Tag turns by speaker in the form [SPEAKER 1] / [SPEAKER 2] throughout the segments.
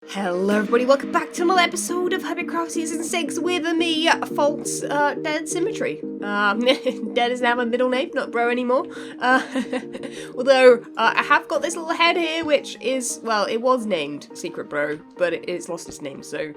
[SPEAKER 1] Hello everybody, welcome back to another episode of Hermitcraft Season 6 with me, FalseSymmetry. Dead is now my middle name, not bro anymore. Although, I have got this little head here, which is, well, it was named Secret Bro, but it's lost its name, so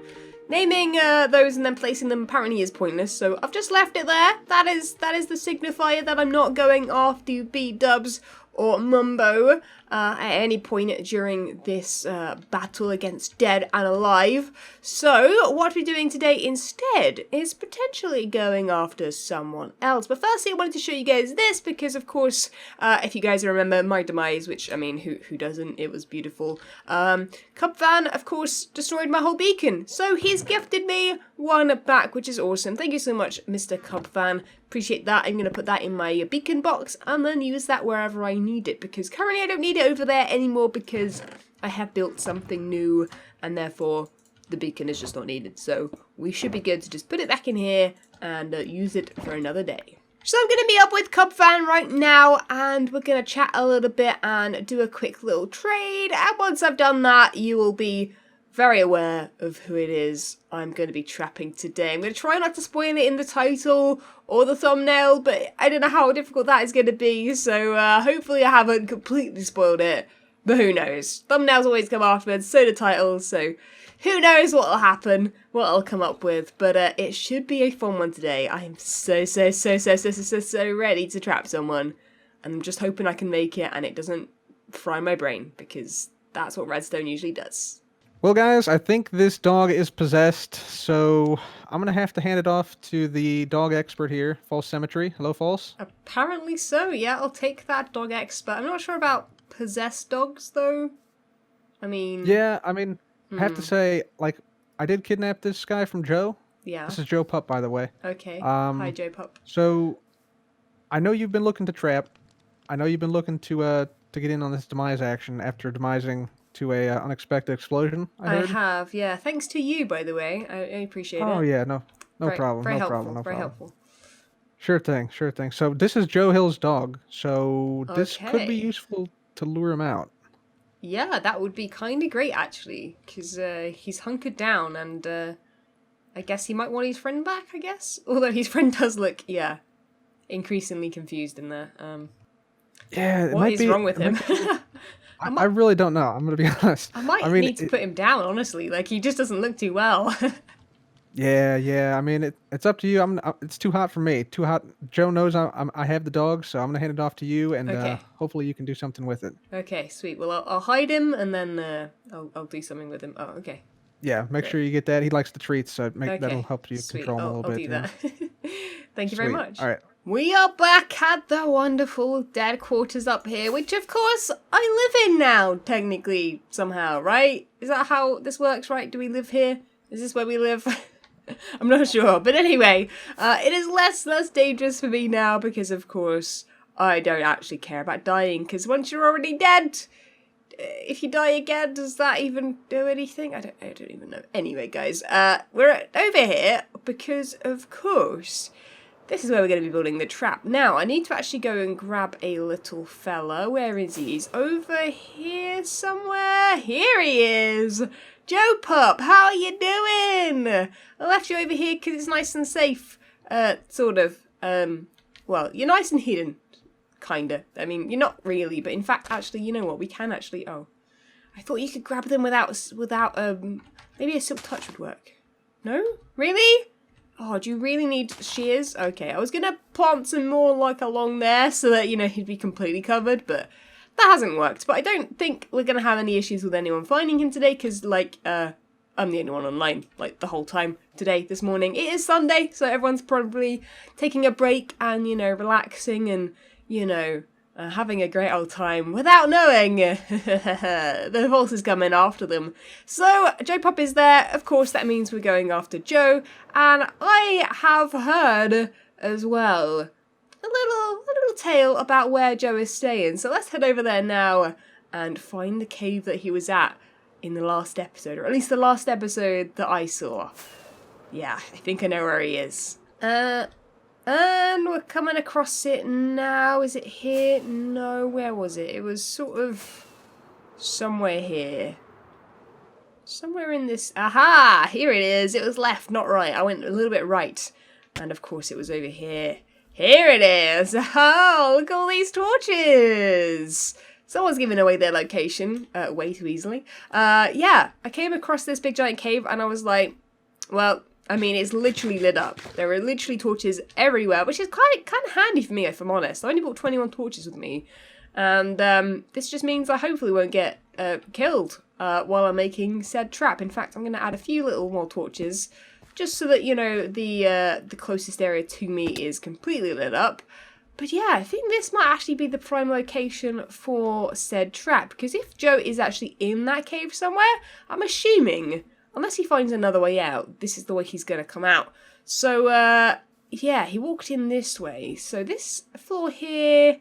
[SPEAKER 1] naming those and then placing them apparently is pointless, so I've just left it there. That is the signifier that I'm not going after B-dubs or Mumbo at any point during this battle against Dead and Alive. So, what we're doing today instead is potentially going after someone else. But firstly, I wanted to show you guys this because, of course, if you guys remember my Demise, which, I mean, who doesn't? It was beautiful. Xavom, of course, destroyed my whole beacon. So, he's gifted me one back, which is awesome. Thank you so much, Mr. Xavom. Appreciate that. I'm going to put that in my beacon box and then use that wherever I need it, because currently I don't need it over there anymore because I have built something new and therefore the beacon is just not needed. So we should be good to just put it back in here and use it for another day. So I'm going to meet up with Xavom right now and we're going to chat a little bit and do a quick little trade, and once I've done that you will be very aware of who it is I'm going to be trapping today. I'm going to try not to spoil it in the title or the thumbnail, but I don't know how difficult that is going to be, so hopefully I haven't completely spoiled it, but who knows. Thumbnails always come afterwards, so do titles, so who knows what will happen, what I'll come up with, but it should be a fun one today. I am so ready to trap someone, and I'm just hoping I can make it and it doesn't fry my brain, because that's what redstone usually does.
[SPEAKER 2] Well, guys, I think this dog is possessed, so I'm going to have to hand it off to the dog expert here, FalseSymmetry. Hello, False.
[SPEAKER 1] Apparently so, yeah, I'll take that, dog expert. I'm not sure about possessed dogs, though. I mean...
[SPEAKER 2] Yeah, I mean, I have to say, like, I did kidnap this guy from Joe.
[SPEAKER 1] Yeah.
[SPEAKER 2] This is Joe Pup, by the way.
[SPEAKER 1] Okay. Hi, Joe Pup.
[SPEAKER 2] So, I know you've been looking to trap. I know you've been looking to get in on this Demise action after demising to a unexpected explosion, I heard.
[SPEAKER 1] I have, yeah. Thanks to you, by the way. I appreciate it.
[SPEAKER 2] Oh, yeah, no problem.
[SPEAKER 1] Very
[SPEAKER 2] No
[SPEAKER 1] helpful,
[SPEAKER 2] problem. No
[SPEAKER 1] very
[SPEAKER 2] problem.
[SPEAKER 1] helpful.
[SPEAKER 2] Sure thing, sure thing. So this is JoeHills' dog, so this could be useful to lure him out.
[SPEAKER 1] Yeah, that would be kind of great, actually, because he's hunkered down, and I guess he might want his friend back, I guess? Although his friend does look, yeah, increasingly confused in there.
[SPEAKER 2] Yeah,
[SPEAKER 1] what is wrong with him?
[SPEAKER 2] I really don't know, I'm going to be honest.
[SPEAKER 1] I might need to put him down, honestly. Like, he just doesn't look too well.
[SPEAKER 2] Yeah. I mean, it's up to you. It's too hot for me. Too hot. Joe knows I have the dog, so I'm gonna hand it off to you, and hopefully you can do something with it.
[SPEAKER 1] Okay, sweet. Well, I'll hide him, and then I'll do something with him. Oh, okay.
[SPEAKER 2] Yeah, make sure you get that. He likes the treats, so that'll help you control him a little bit.
[SPEAKER 1] I'll do that. Thank you very much.
[SPEAKER 2] All right.
[SPEAKER 1] We are back at the wonderful Dead quarters up here, which of course I live in now, technically, somehow, right? Is that how this works, right? Do we live here? Is this where we live? I'm not sure, but anyway, it is less dangerous for me now because, of course, I don't actually care about dying, because once you're already dead, if you die again, does that even do anything? I don't even know. Anyway, guys, we're over here because, of course, this is where we're going to be building the trap. Now, I need to actually go and grab a little fella. Where is he? He's over here somewhere. Here he is. Joe Pup, how are you doing? I left you over here because it's nice and safe. Sort of. Well, you're nice and hidden. Kinda. I mean, you're not really, but in fact, actually, you know what? We can actually... Oh. I thought you could grab them without, maybe a silk touch would work. No? Really? Oh, do you really need shears? Okay, I was gonna plant some more, like, along there so that, you know, he'd be completely covered, but... That hasn't worked, but I don't think we're going to have any issues with anyone finding him today, because, like, I'm the only one online, like, the whole time today, this morning. It is Sunday, so everyone's probably taking a break and, you know, relaxing and, you know, having a great old time without knowing the False is coming after them. So, Joe Pup is there. Of course, that means we're going after Joe, and I have heard as well a little tale about where Joe is staying. So let's head over there now and find the cave that he was at in the last episode, or at least the last episode that I saw. Yeah, I think I know where he is. And we're coming across it now. Is it here? No, where was it? It was sort of somewhere here. Somewhere in this... Aha! Here it is. It was left, not right. I went a little bit right. And of course it was over here. Here it is! Oh, look at all these torches! Someone's giving away their location way too easily. Yeah, I came across this big giant cave and I was like, well, I mean, it's literally lit up. There are literally torches everywhere, which is kind of handy for me, if I'm honest. I only brought 21 torches with me. And this just means I hopefully won't get killed while I'm making said trap. In fact, I'm going to add a few little more torches just so that, you know, the closest area to me is completely lit up. But yeah, I think this might actually be the prime location for said trap, because if Joe is actually in that cave somewhere, I'm assuming, unless he finds another way out, this is the way he's going to come out. So, yeah, he walked in this way. So this floor here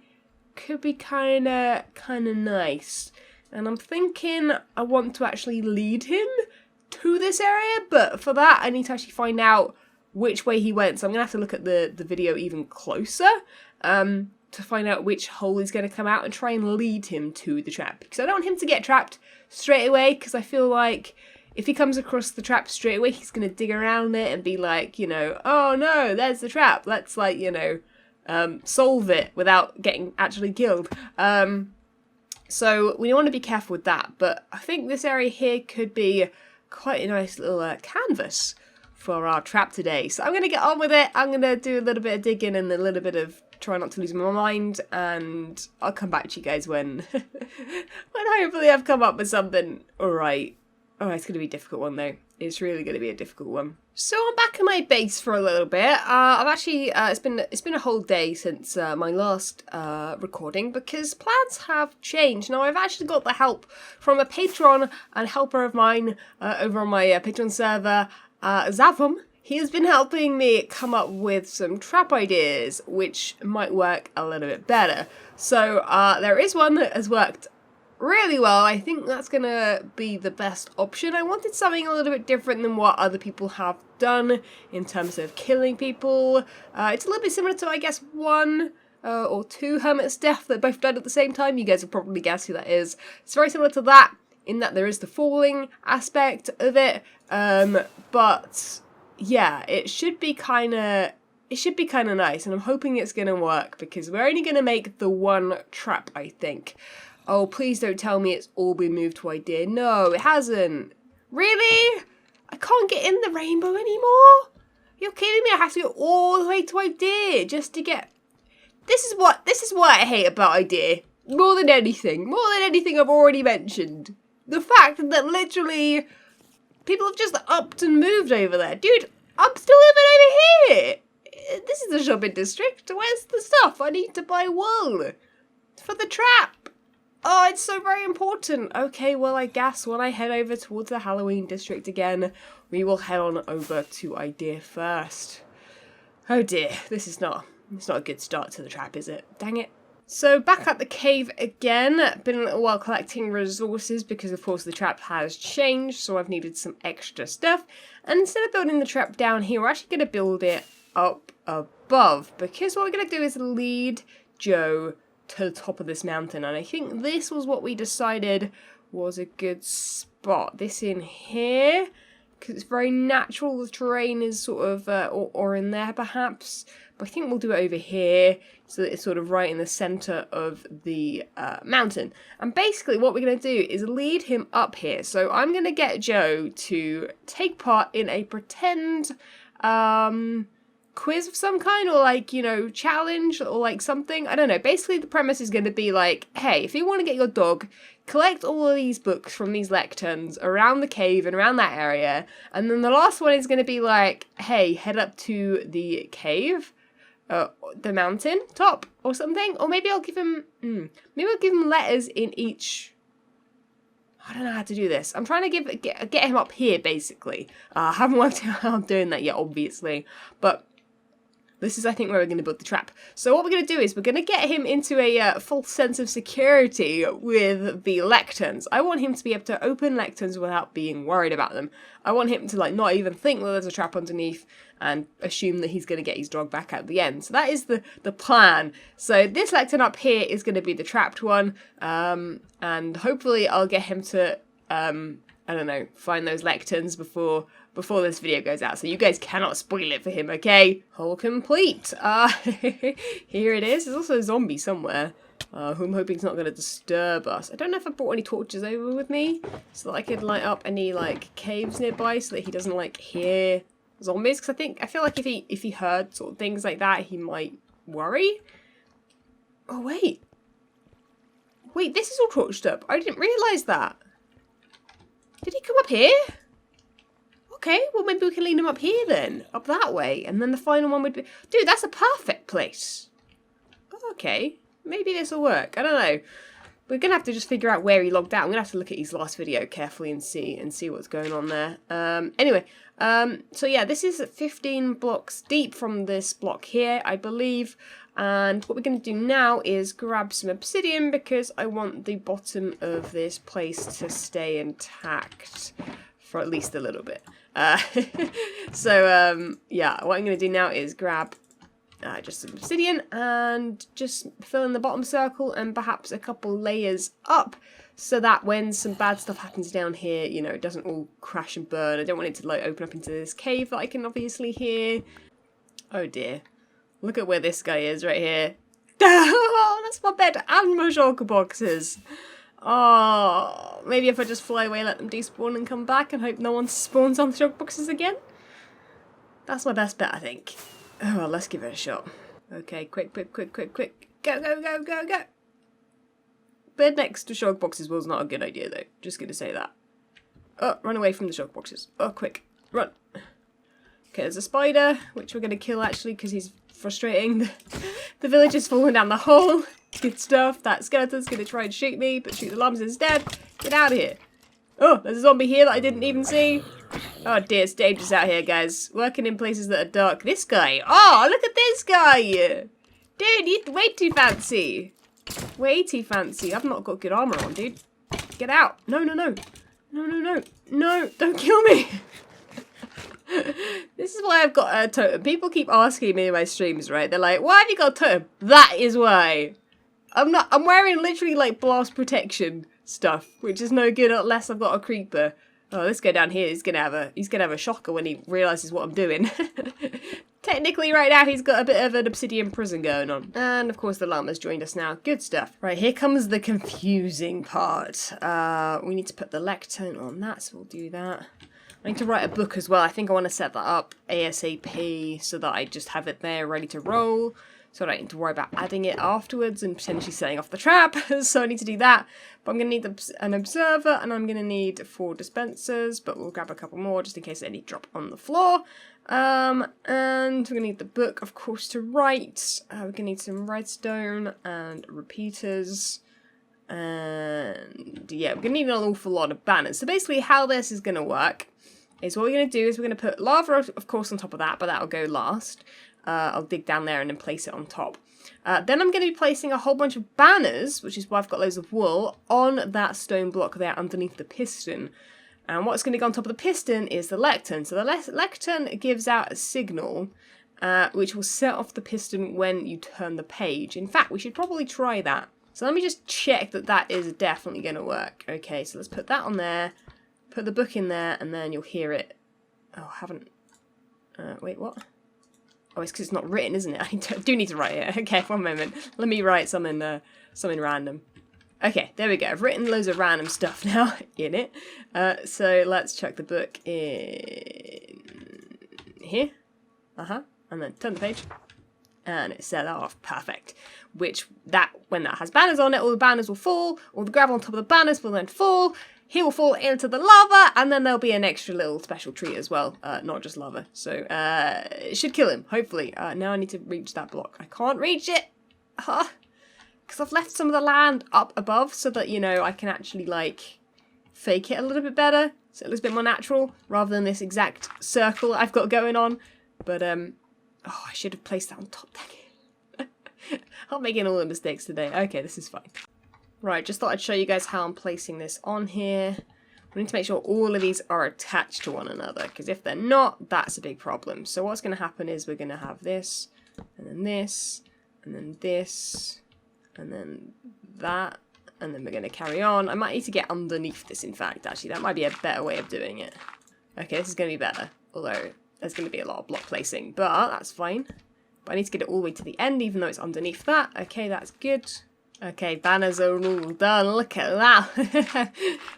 [SPEAKER 1] could be kind of nice. And I'm thinking I want to actually lead him to this area, but for that I need to actually find out which way he went. So I'm going to have to look at the video even closer to find out which hole he's going to come out and try and lead him to the trap. Because I don't want him to get trapped straight away, because I feel like if he comes across the trap straight away, he's going to dig around it and be like, you know, oh no, there's the trap. Let's, like, you know, solve it without getting actually killed. So we want to be careful with that. But I think this area here could be quite a nice little canvas for our trap today. So I'm going to get on with it. I'm going to do a little bit of digging and a little bit of try not to lose my mind, and I'll come back to you guys when hopefully I've come up with something alright. Oh, it's going to be a difficult one though. It's really going to be a difficult one. So I'm back in my base for a little bit. I've actually, it's been a whole day since my last recording, because plans have changed. Now I've actually got the help from a patron and helper of mine over on my Patreon server, Xavom. He has been helping me come up with some trap ideas, which might work a little bit better. So there is one that has worked really well. I think that's going to be the best option. I wanted something a little bit different than what other people have done in terms of killing people. It's a little bit similar to, I guess, one or two Hermit's death that both died at the same time. You guys will probably guess who that is. It's very similar to that in that there is the falling aspect of it. But yeah, it should be kind of nice, and I'm hoping it's going to work, because we're only going to make the one trap, I think. Oh, please don't tell me it's all been moved to idea. No, it hasn't. Really? I can't get in the rainbow anymore? You're kidding me? I have to go all the way to idea just to get... This is what I hate about idea. More than anything I've already mentioned. The fact that literally people have just upped and moved over there. Dude, I'm still living over here. This is the shopping district. Where's the stuff? I need to buy wool for the trap. Oh, it's so very important. Okay, well, I guess when I head over towards the Halloween district again, we will head on over to idea first. Oh dear, it's not a good start to the trap, is it? Dang it. So back at the cave again, been a little while collecting resources because of course the trap has changed, so I've needed some extra stuff. And instead of building the trap down here, we're actually going to build it up above, because what we're going to do is lead Joe to the top of this mountain, and I think this was what we decided was a good spot. This in here, because it's very natural, the terrain is sort of, or in there perhaps, but I think we'll do it over here, so that it's sort of right in the centre of the mountain. And basically what we're going to do is lead him up here. So I'm going to get Joe to take part in a pretend quiz of some kind, or like, you know, challenge, or like something. I don't know. Basically the premise is going to be like, hey, if you want to get your dog, collect all of these books from these lecterns around the cave and around that area, and then the last one is going to be like, hey, head up to the cave, the mountain top or something, or maybe I'll give him letters in each. I don't know how to do this. I'm trying to get him up here, basically. I haven't worked out how I'm doing that yet, obviously, but this is, I think, where we're going to build the trap. So what we're going to do is we're going to get him into a false sense of security with the lecterns. I want him to be able to open lecterns without being worried about them. I want him to like not even think that there's a trap underneath and assume that he's going to get his dog back at the end. So that is the plan. So this lectern up here is going to be the trapped one, and hopefully I'll get him to I don't know, find those lecterns before this video goes out. So you guys cannot spoil it for him, okay? Hole complete. Here it is. There's also a zombie somewhere. Who I'm hoping is not going to disturb us. I don't know if I brought any torches over with me so that I could light up any like caves nearby so that he doesn't like hear zombies. Because I feel like if he heard sort of things like that, he might worry. Oh wait, this is all torched up. I didn't realise that. Did he come up here? Okay, well maybe we can lean him up here then, up that way, and then the final one would be. Dude, that's a perfect place. Okay. Maybe this will work. I don't know. We're going to have to just figure out where he logged out. I'm going to have to look at his last video carefully and see what's going on there. Anyway, so yeah, this is 15 blocks deep from this block here, I believe. And what we're going to do now is grab some obsidian because I want the bottom of this place to stay intact for at least a little bit. Yeah, what I'm going to do now is grab just some obsidian and just fill in the bottom circle and perhaps a couple layers up so that when some bad stuff happens down here, you know, it doesn't all crash and burn. I don't want it to like open up into this cave that I can obviously hear. Oh dear. Look at where this guy is right here. Oh, that's my bed and my shulker boxes. Oh, maybe if I just fly away, let them despawn and come back and hope no one spawns on the shulker boxes again. That's my best bet, I think. Oh, well, let's give it a shot. Okay, quick. Go. Bed next to shulker boxes was not a good idea, though. Just gonna say that. Oh, run away from the shulker boxes. Oh, quick. Run. Okay, there's a spider, which we're gonna kill, actually, because he's frustrating. The villager's falling down the hole. Good stuff. That skeleton's gonna try and shoot me, but shoot the llamas instead. Get out of here. Oh, there's a zombie here that I didn't even see. Oh dear, it's dangerous out here, guys. Working in places that are dark. This guy. Oh, look at this guy. Dude, you're way too fancy. Way too fancy. I've not got good armor on, dude. Get out. No. No, don't kill me. This is why I've got a totem. People keep asking me in my streams, right? They're like, why have you got a totem? That is why. I'm wearing literally like blast protection stuff, which is no good unless I've got a creeper. Oh, this guy down here is gonna have a shocker when he realizes what I'm doing. Technically, right now he's got a bit of an obsidian prison going on, and of course the llama's joined us now. Good stuff. Right, here comes the confusing part. We need to put the lectern on that, so we'll do that. I need to write a book as well. I think I want to set that up ASAP so that I just have it there ready to roll. So I don't need to worry about adding it afterwards and potentially setting off the trap. So I need to do that. But I'm going to need an observer and I'm going to need 4 dispensers. But we'll grab a couple more just in case any drop on the floor. And we're going to need the book, of course, to write. We're going to need some redstone and repeaters. And yeah, we're going to need an awful lot of banners. So basically how this is going to work is what we're going to do is we're going to put lava, of course, on top of that. But that'll go last. I'll dig down there and then place it on top. Then I'm going to be placing a whole bunch of banners, which is why I've got loads of wool, on that stone block there underneath the piston. And what's going to go on top of the piston is the lectern. So the lectern gives out a signal, which will set off the piston when you turn the page. In fact, we should probably try that. So let me just check that that is definitely going to work. Okay, so let's put that on there, put the book in there, and then you'll hear it. Oh, I haven't... wait, what? Oh, it's because it's not written, isn't it? I do need to write it. Okay, one moment. Let me write something random. Okay, there we go. I've written loads of random stuff now in it. So let's chuck the book in here. And then turn the page. And it's set off. Perfect. When that has banners on it, all the banners will fall. All the gravel on top of the banners will then fall. He will fall into the lava, and then there'll be an extra little special treat as well, not just lava. So it should kill him, hopefully. Now I need to reach that block. I can't reach it, because I've left some of the land up above so that, you know, I can actually, like, fake it a little bit better, so it looks a bit more natural, rather than this exact circle I've got going on. But, oh, I should have placed that on top. I'm making all the mistakes today. Okay, this is fine. Right, just thought I'd show you guys how I'm placing this on here. We need to make sure all of these are attached to one another, because if they're not, that's a big problem. So what's going to happen is we're going to have this, and then this, and then this, and then that, and then we're going to carry on. I might need to get underneath this, in fact, actually. That might be a better way of doing it. Okay, this is going to be better, although there's going to be a lot of block placing, but that's fine. But I need to get it all the way to the end, even though it's underneath that. Okay, that's good. Okay, banners are all done. Look at that.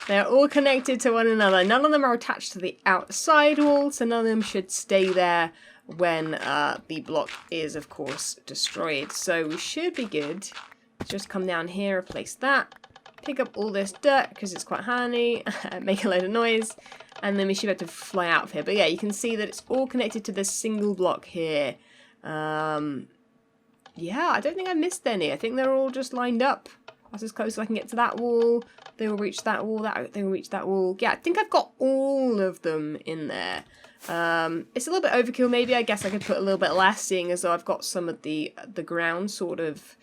[SPEAKER 1] They're all connected to one another. None of them are attached to the outside wall, so none of them should stay there when the block is, of course, destroyed. So we should be good. Just come down here, replace that. Pick up all this dirt, because it's quite handy. Make a load of noise. And then we should be able to fly out of here. But yeah, you can see that it's all connected to this single block here. Yeah, I don't think I missed any. I think they're all just lined up. That's as close as I can get to that wall. They will reach that wall. They will reach that wall. Yeah, I think I've got all of them in there. It's a little bit overkill maybe. I guess I could put a little bit less, seeing as though I've got some of the ground sort of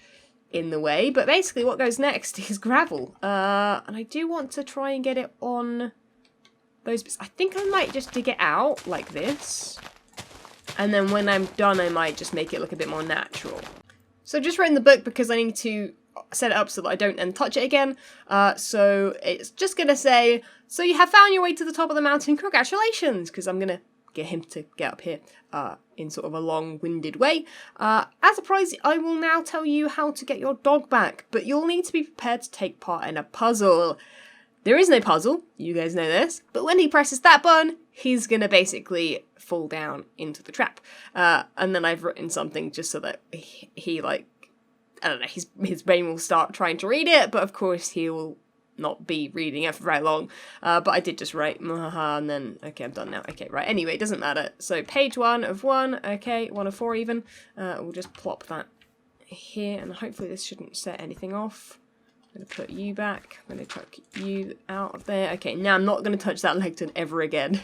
[SPEAKER 1] in the way. But basically what goes next is gravel. And I do want to try and get it on those bits. I think I might just dig it out like this. And then when I'm done, I might just make it look a bit more natural. So I just wrote in the book because I need to set it up so that I don't then touch it again. So it's just going to say, so you have found your way to the top of the mountain. Congratulations! Because I'm going to get him to get up here in sort of a long-winded way. As a prize, I will now tell you how to get your dog back. But you'll need to be prepared to take part in a puzzle. There is no puzzle, you guys know this, but when he presses that button, he's going to basically fall down into the trap. And then I've written something just so that he like, I don't know, his brain will start trying to read it, but of course he will not be reading it for very long. But I did just write, and then, okay, I'm done now. Okay, right, anyway, it doesn't matter. So page 1 of 1, okay, 1 of 4 even. We'll just plop that here, and hopefully this shouldn't set anything off. I'm going to put you back. I'm going to chuck you out of there. Okay, now I'm not going to touch that lectern ever again.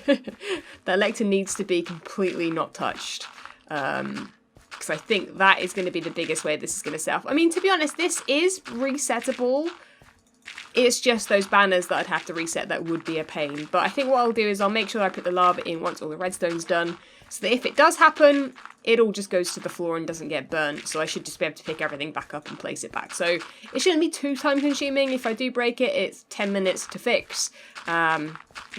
[SPEAKER 1] That lectern needs to be completely not touched. Because I think that is going to be the biggest way this is going to set off. I mean, to be honest, this is resettable. It's just those banners that I'd have to reset that would be a pain. But I think what I'll do is I'll make sure I put the lava in once all the redstone's done. So that if it does happen, it all just goes to the floor and doesn't get burnt. So I should just be able to pick everything back up and place it back. So it shouldn't be too time consuming. If I do break it, it's 10 minutes to fix,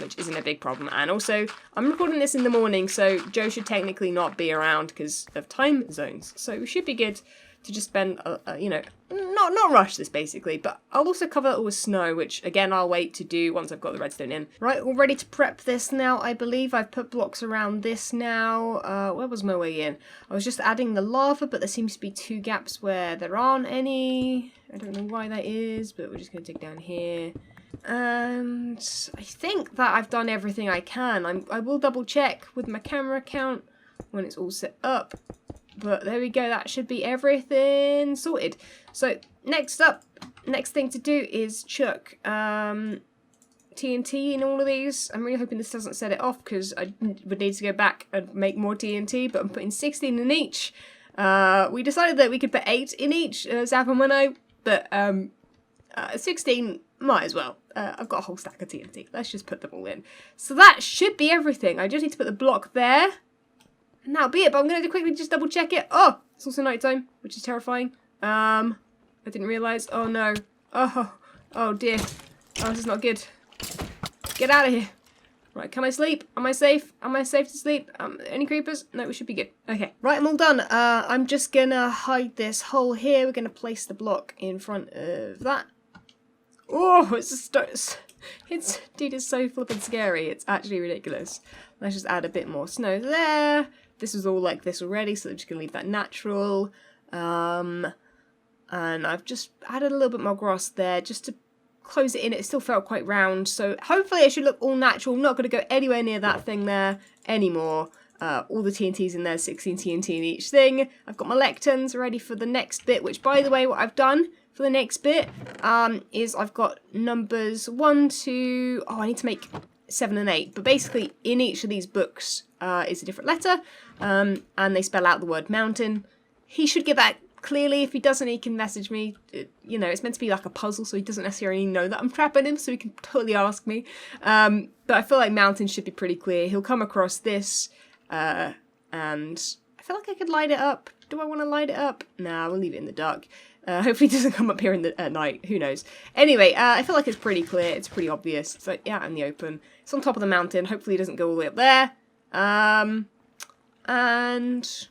[SPEAKER 1] which isn't a big problem. And also, I'm recording this in the morning, so Joe should technically not be around because of time zones. So we should be good to just spend, you know, not rush this basically, but I'll also cover it all with snow, which again I'll wait to do once I've got the redstone in. Right, all ready to prep this now, I believe. I've put blocks around this now. Where was my way in? I was just adding the lava, but there seems to be 2 gaps where there aren't any. I don't know why that is, but we're just going to dig down here. And I think that I've done everything I can. I will double check with my camera count when it's all set up. But there we go, that should be everything sorted. So next up, next thing to do is chuck TNT in all of these. I'm really hoping this doesn't set it off because I would need to go back and make more TNT, but I'm putting 16 in each. We decided that we could put 8 in each, Xavom and I, but 16 might as well. I've got a whole stack of TNT. Let's just put them all in. So that should be everything. I just need to put the block there. And that'll be it, but I'm going to quickly just double check it. Oh, it's also nighttime, which is terrifying. I didn't realise. Oh no. Oh dear. Oh, this is not good. Get out of here. Right, can I sleep? Am I safe? Am I safe to sleep? Any creepers? No, we should be good. Okay, right, I'm all done. I'm just going to hide this hole here. We're going to place the block in front of that. Oh, dude, it's so flippin' scary. It's actually ridiculous. Let's just add a bit more snow there. This is all like this already, so I'm just going to leave that natural. And I've just added a little bit more grass there just to close it in. It still felt quite round, so hopefully it should look all natural. I'm not going to go anywhere near that thing there anymore. All the TNT's in there, 16 TNT in each thing. I've got my lecterns ready for the next bit, which, by the way, what I've done for the next bit is I've got numbers 1, 2... Oh, I need to make 7 and 8. But basically, in each of these books is a different letter, and they spell out the word mountain. He should get that clearly. If he doesn't, he can message me. You know, it's meant to be like a puzzle, so he doesn't necessarily know that I'm trapping him, so he can totally ask me. But I feel like mountain should be pretty clear. He'll come across this, and I feel like I could light it up. Do I want to light it up? Nah, we'll leave it in the dark. Hopefully it doesn't come up here at night. Who knows? Anyway, I feel like it's pretty clear. It's pretty obvious. It's like, yeah, in the open. It's on top of the mountain. Hopefully it doesn't go all the way up there. And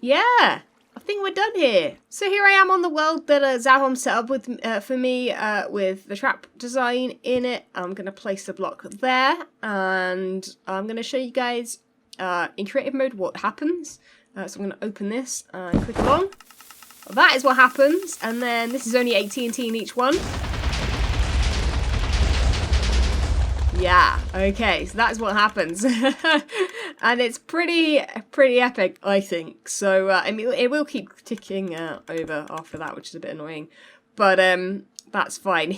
[SPEAKER 1] yeah, I think we're done here. So here I am on the world that Xavom set up with for me with the trap design in it. I'm going to place the block there, and I'm going to show you guys in creative mode what happens. So I'm going to open this and click along. Well, that is what happens, and then this is only 8 TNT in each one. Yeah, okay, so that's what happens. And it's pretty epic, I think. So, I mean, it will keep ticking over after that, which is a bit annoying. But, that's fine.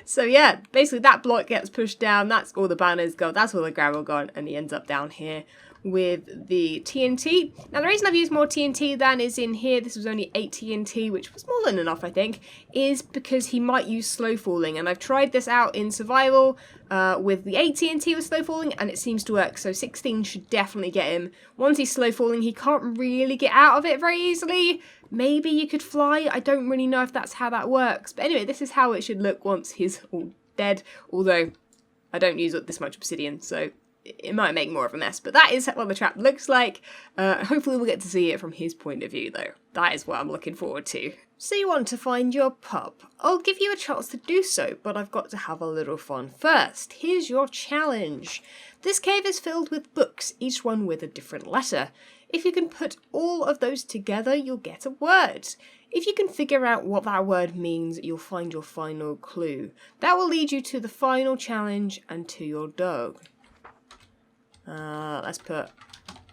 [SPEAKER 1] So, yeah, basically that block gets pushed down. That's all the banners go. That's all the gravel gone. And he ends up down here with the TNT. Now, the reason I've used more TNT than is in here, this was only 8 TNT, which was more than enough, I think, is because he might use slow falling. And I've tried this out in survival with the 8 TNT with slow falling, and it seems to work. So 16 should definitely get him. Once he's slow falling, he can't really get out of it very easily. Maybe you could fly. I don't really know if that's how that works. But anyway, this is how it should look once he's all dead. Although, I don't use this much obsidian, so it might make more of a mess, but that is what the trap looks like. Hopefully we'll get to see it from his point of view, though. That is what I'm looking forward to. So you want to find your pup. I'll give you a chance to do so, but I've got to have a little fun first. Here's your challenge. This cave is filled with books, each one with a different letter. If you can put all of those together, you'll get a word. If you can figure out what that word means, you'll find your final clue. That will lead you to the final challenge and to your dog. Let's put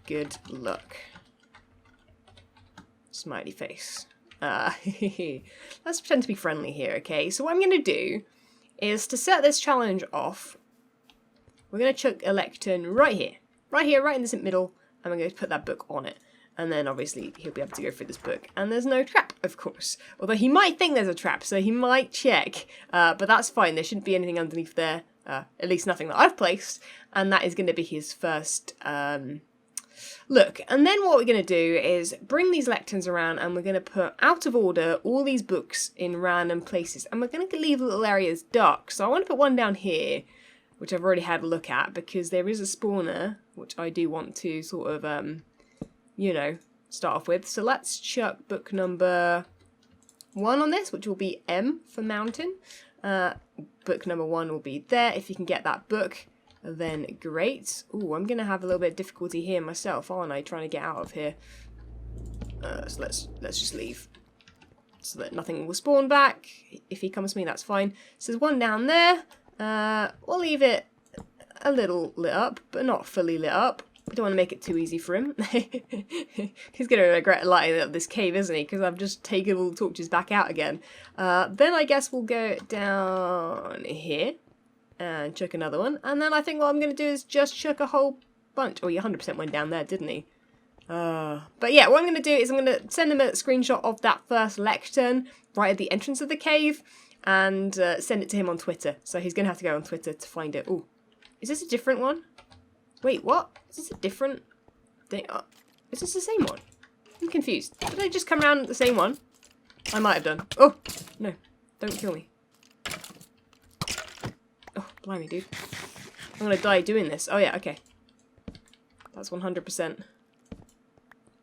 [SPEAKER 1] good luck. Smiley face. Let's pretend to be friendly here, okay? So what I'm going to do is to set this challenge off, we're going to chuck a lectern right here, right in the middle, and we're going to put that book on it. And then obviously he'll be able to go through this book. And there's no trap, of course. Although he might think there's a trap, so he might check. But that's fine, there shouldn't be anything underneath there. At least nothing that I've placed, and that is going to be his first look. And then what we're going to do is bring these lecterns around, and we're going to put out of order all these books in random places, and we're going to leave little areas dark. So I want to put one down here, which I've already had a look at, because there is a spawner, which I do want to sort of, you know, start off with. So let's chuck book number 1 on this, which will be M for mountain. Book number 1 will be there. If you can get that book, then great. Ooh, I'm gonna have a little bit of difficulty here myself, aren't I? Trying to get out of here. So let's just leave, so that nothing will spawn back. If he comes to me, that's fine. So there's one down there. We'll leave it a little lit up, but not fully lit up. We don't want to make it too easy for him. He's going to regret lighting up this cave, isn't he? Because I've just taken all the torches back out again. Then I guess we'll go down here and chuck another one. And then I think what I'm going to do is just chuck a whole bunch. Oh, he 100% went down there, didn't he? But yeah, what I'm going to do is I'm going to send him a screenshot of that first lectern right at the entrance of the cave and send it to him on Twitter. So he's going to have to go on Twitter to find it. Oh, is this a different one? Wait, what? Is this a different thing? Is this the same one? I'm confused. Did I just come around the same one? I might have done. Oh, no. Don't kill me. Oh, blimey, dude. I'm gonna die doing this. Oh, yeah, okay. That's 100%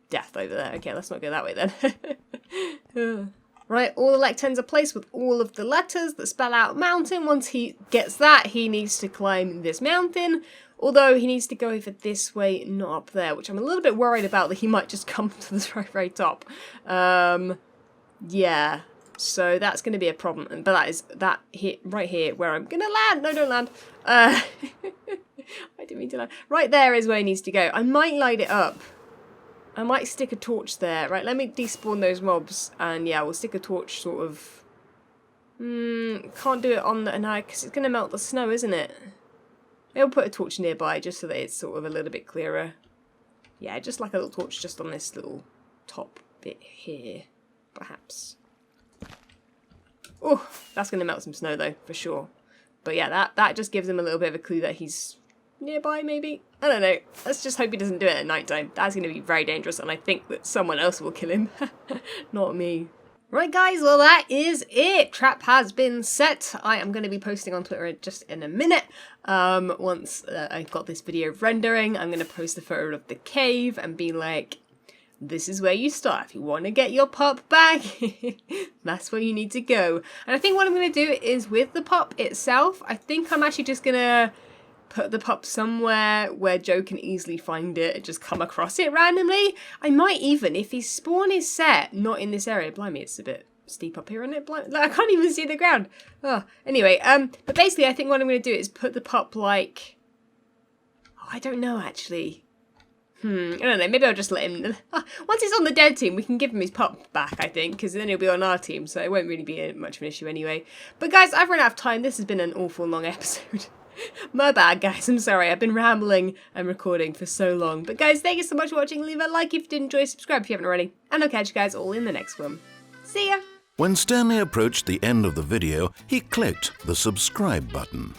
[SPEAKER 1] death over there. Okay, let's not go that way then. Right, all the lecterns are placed with all of the letters that spell out mountain. Once he gets that, he needs to climb this mountain. Although he needs to go over this way, not up there, which I'm a little bit worried about that he might just come to the very, very top. Yeah, so that's going to be a problem. But that is that here, right here where I'm going to land. No, don't land. I didn't mean to land. Right there is where he needs to go. I might light it up. I might stick a torch there. Right, let me despawn those mobs. And yeah, we'll stick a torch sort of. Can't do it on the night because it's going to melt the snow, isn't it? Maybe I'll put a torch nearby just so that it's sort of a little bit clearer. Yeah, just like a little torch just on this little top bit here, perhaps. Oh, that's going to melt some snow though, for sure. But yeah, that just gives him a little bit of a clue that he's nearby, maybe? I don't know. Let's just hope he doesn't do it at night time. That's going to be very dangerous, and I think that someone else will kill him. Not me. Right, guys, well, that is it. Trap has been set. I am going to be posting on Twitter just in a minute. Once I've got this video rendering, I'm going to post a photo of the cave and be like, this is where you start. If you want to get your pup back, that's where you need to go. And I think what I'm going to do is with the pup itself, I think I'm actually just going to put the pup somewhere where Joe can easily find it and just come across it randomly. I might even, if his spawn is set, not in this area. Blimey, it's a bit steep up here, isn't it? Blimey, I can't even see the ground. Oh, anyway, but basically I think what I'm going to do is put the pup like... Oh, I don't know, actually. I don't know, maybe I'll just let him... Once he's on the dead team, we can give him his pup back, I think, because then he'll be on our team, so it won't really be much of an issue anyway. But guys, I've run out of time. This has been an awful long episode. My bad, guys. I'm sorry. I've been rambling and recording for so long. But guys, thank you so much for watching. Leave a like if you did enjoy, subscribe if you haven't already. And I'll catch you guys all in the next one. See ya!
[SPEAKER 3] When Stanley approached the end of the video, he clicked the subscribe button.